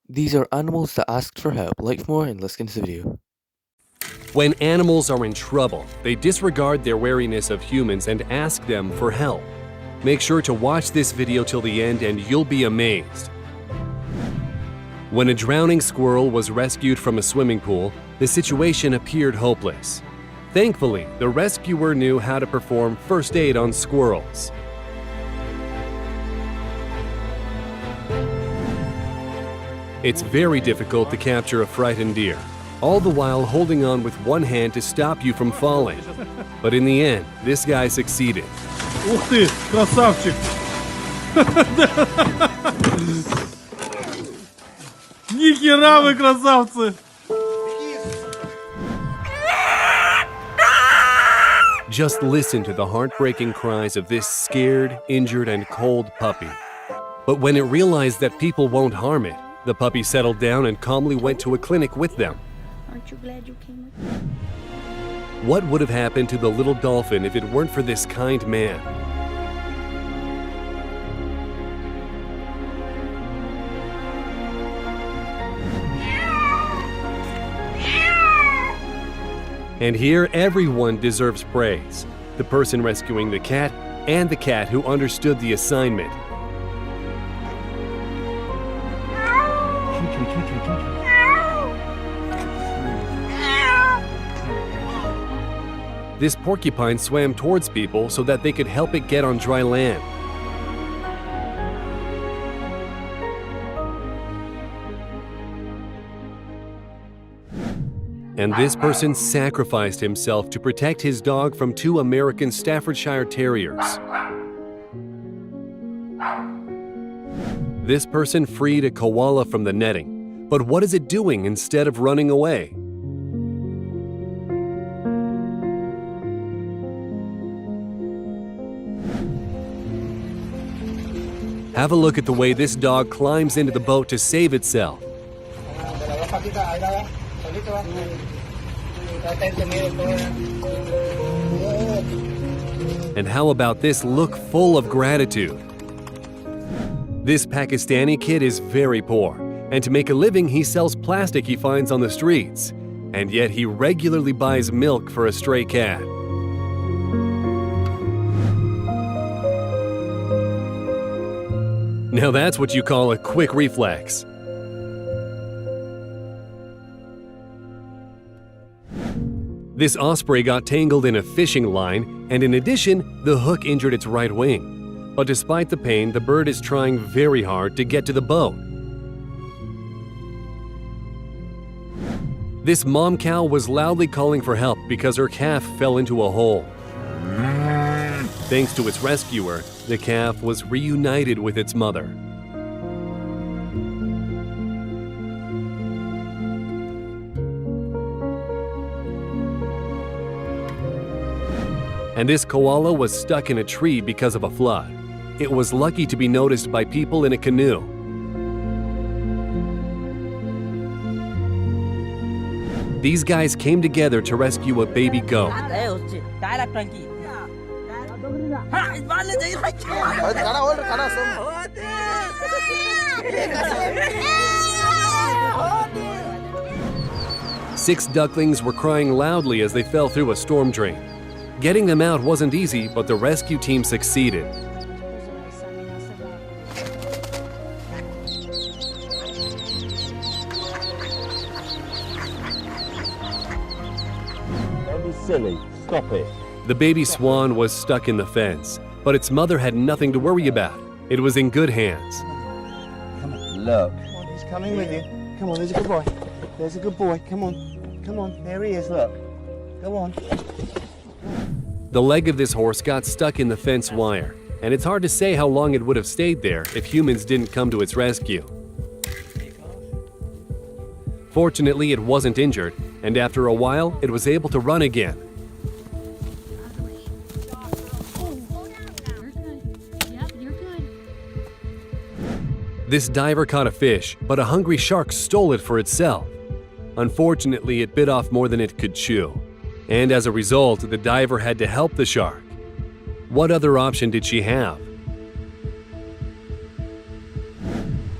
These are animals that asked for help. Like more and let's get into the video. When animals are in trouble, they disregard their wariness of humans and ask them for help. Make sure to watch this video till the end and you'll be amazed. When a drowning squirrel was rescued from a swimming pool, the situation appeared hopeless. Thankfully, the rescuer knew how to perform first aid on squirrels. It's very difficult to capture a frightened deer, all the while holding on with one hand to stop you from falling. But in the end, this guy succeeded. Ух ты, красавчик! Ни хера вы красавцы! Just listen to the heartbreaking cries of this scared, injured, and cold puppy. But when it realized that people won't harm it, the puppy settled down and calmly went to a clinic with them. Aren't you glad you came with me? What would have happened to the little dolphin if it weren't for this kind man? And here, everyone deserves praise. The person rescuing the cat and the cat who understood the assignment. This porcupine swam towards people so that they could help it get on dry land. And this person sacrificed himself to protect his dog from two American Staffordshire Terriers. This person freed a koala from the netting. But what is it doing instead of running away? Have a look at the way this dog climbs into the boat to save itself. And how about this look full of gratitude? This Pakistani kid is very poor, and to make a living he sells plastic he finds on the streets, and yet he regularly buys milk for a stray cat. Now that's what you call a quick reflex. This osprey got tangled in a fishing line, and in addition, the hook injured its right wing. But despite the pain, the bird is trying very hard to get to the boat. This mom cow was loudly calling for help because her calf fell into a hole. Thanks to its rescuer, the calf was reunited with its mother. And this koala was stuck in a tree because of a flood. It was lucky to be noticed by people in a canoe. These guys came together to rescue a baby goat. Six ducklings were crying loudly as they fell through a storm drain. Getting them out wasn't easy, but the rescue team succeeded. Don't be silly. Stop it. The baby swan was stuck in the fence, but its mother had nothing to worry about. It was in good hands. Come on, look. Come on, he's coming with you. Come on, there's a good boy. There's a good boy. Come on. Come on. There he is, look. Go on. The leg of this horse got stuck in the fence wire, and it's hard to say how long it would have stayed there if humans didn't come to its rescue. Fortunately, it wasn't injured, and after a while, it was able to run again. This diver caught a fish, but a hungry shark stole it for itself. Unfortunately, it bit off more than it could chew. And as a result, the diver had to help the shark. What other option did she have?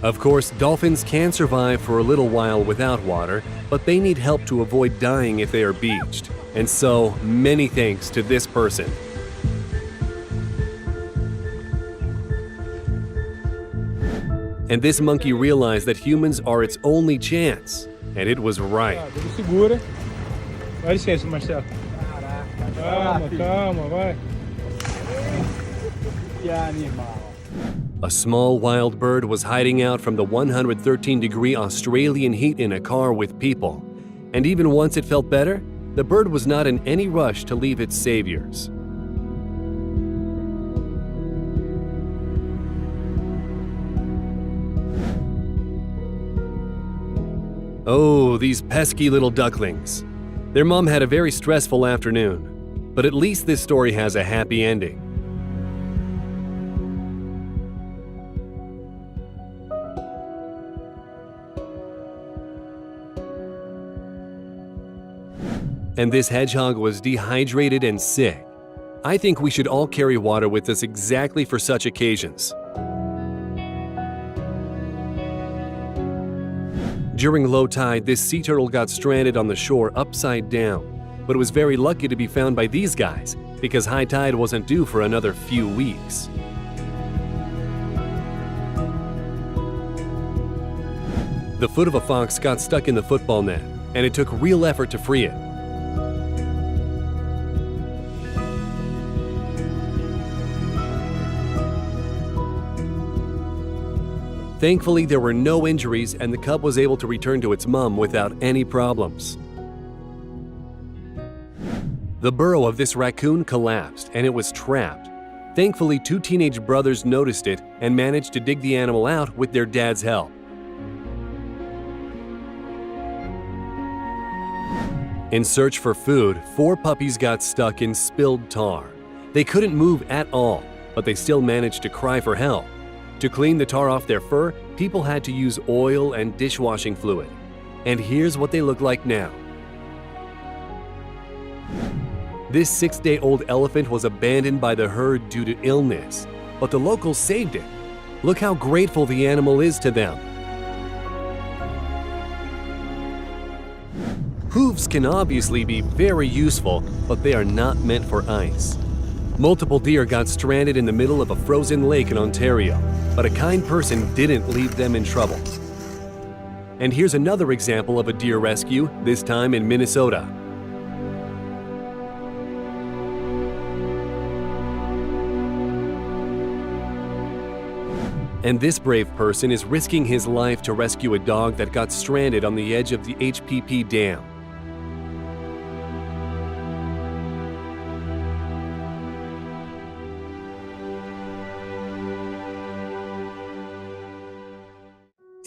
Of course, dolphins can survive for a little while without water, but they need help to avoid dying if they are beached. And so, many thanks to this person. And this monkey realized that humans are its only chance, and it was right. Ele segura. Dá licença, Marcelo. Calma, calma, vai. Que animal. A small wild bird was hiding out from the 113-degree Australian heat in a car with people. And even once it felt better, the bird was not in any rush to leave its saviors. Oh, these pesky little ducklings. Their mom had a very stressful afternoon, but at least this story has a happy ending. And this hedgehog was dehydrated and sick. I think we should all carry water with us exactly for such occasions. During low tide, this sea turtle got stranded on the shore upside down, but it was very lucky to be found by these guys because high tide wasn't due for another few weeks. The foot of a fox got stuck in the football net, and it took real effort to free it. Thankfully, there were no injuries and the cub was able to return to its mom without any problems. The burrow of this raccoon collapsed and it was trapped. Thankfully, two teenage brothers noticed it and managed to dig the animal out with their dad's help. In search for food, 4 puppies got stuck in spilled tar. They couldn't move at all, but they still managed to cry for help. To clean the tar off their fur, people had to use oil and dishwashing fluid. And here's what they look like now. This 6-day-old elephant was abandoned by the herd due to illness, but the locals saved it. Look how grateful the animal is to them. Hooves can obviously be very useful, but they are not meant for ice. Multiple deer got stranded in the middle of a frozen lake in Ontario, but a kind person didn't leave them in trouble. And here's another example of a deer rescue, this time in Minnesota. And this brave person is risking his life to rescue a dog that got stranded on the edge of the HPP Dam.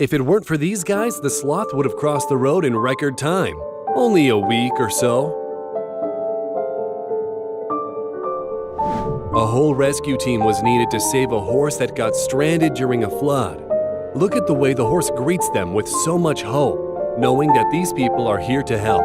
If it weren't for these guys, the sloth would have crossed the road in record time. Only a week or so. A whole rescue team was needed to save a horse that got stranded during a flood. Look at the way the horse greets them with so much hope, knowing that these people are here to help.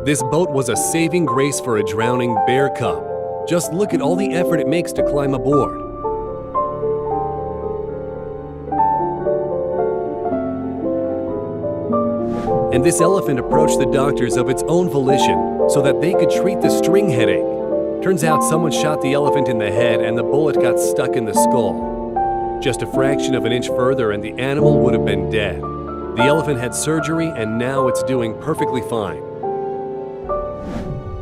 This boat was a saving grace for a drowning bear cub. Just look at all the effort it makes to climb aboard. And this elephant approached the doctors of its own volition so that they could treat the string headache. Turns out someone shot the elephant in the head and the bullet got stuck in the skull. Just a fraction of an inch further and the animal would have been dead. The elephant had surgery and now it's doing perfectly fine.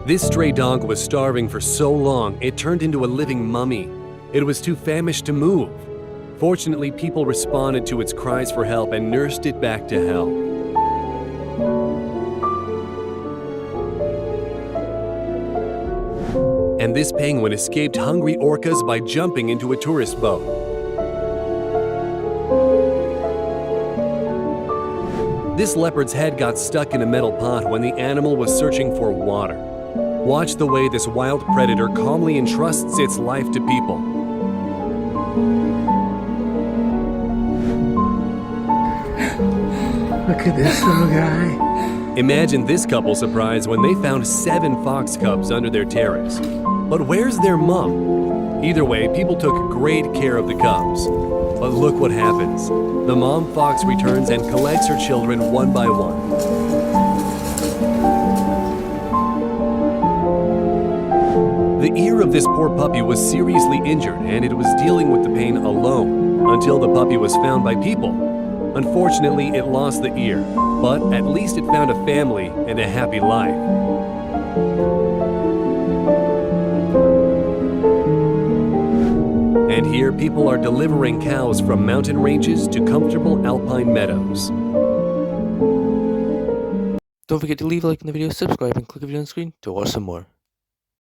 This stray dog was starving for so long, it turned into a living mummy. It was too famished to move. Fortunately, people responded to its cries for help and nursed it back to health. And this penguin escaped hungry orcas by jumping into a tourist boat. This leopard's head got stuck in a metal pot when the animal was searching for water. Watch the way this wild predator calmly entrusts its life to people. Look at this little guy. Imagine this couple's surprise when they found 7 fox cubs under their terrace. But where's their mom? Either way, people took great care of the cubs. But look what happens. The mom fox returns and collects her children one by one. The ear of this poor puppy was seriously injured and it was dealing with the pain alone until the puppy was found by people. Unfortunately, it lost the ear, but at least it found a family and a happy life. And here, people are delivering cows from mountain ranges to comfortable alpine meadows. Don't forget to leave a like on the video, subscribe, and click the video on the screen to watch some more.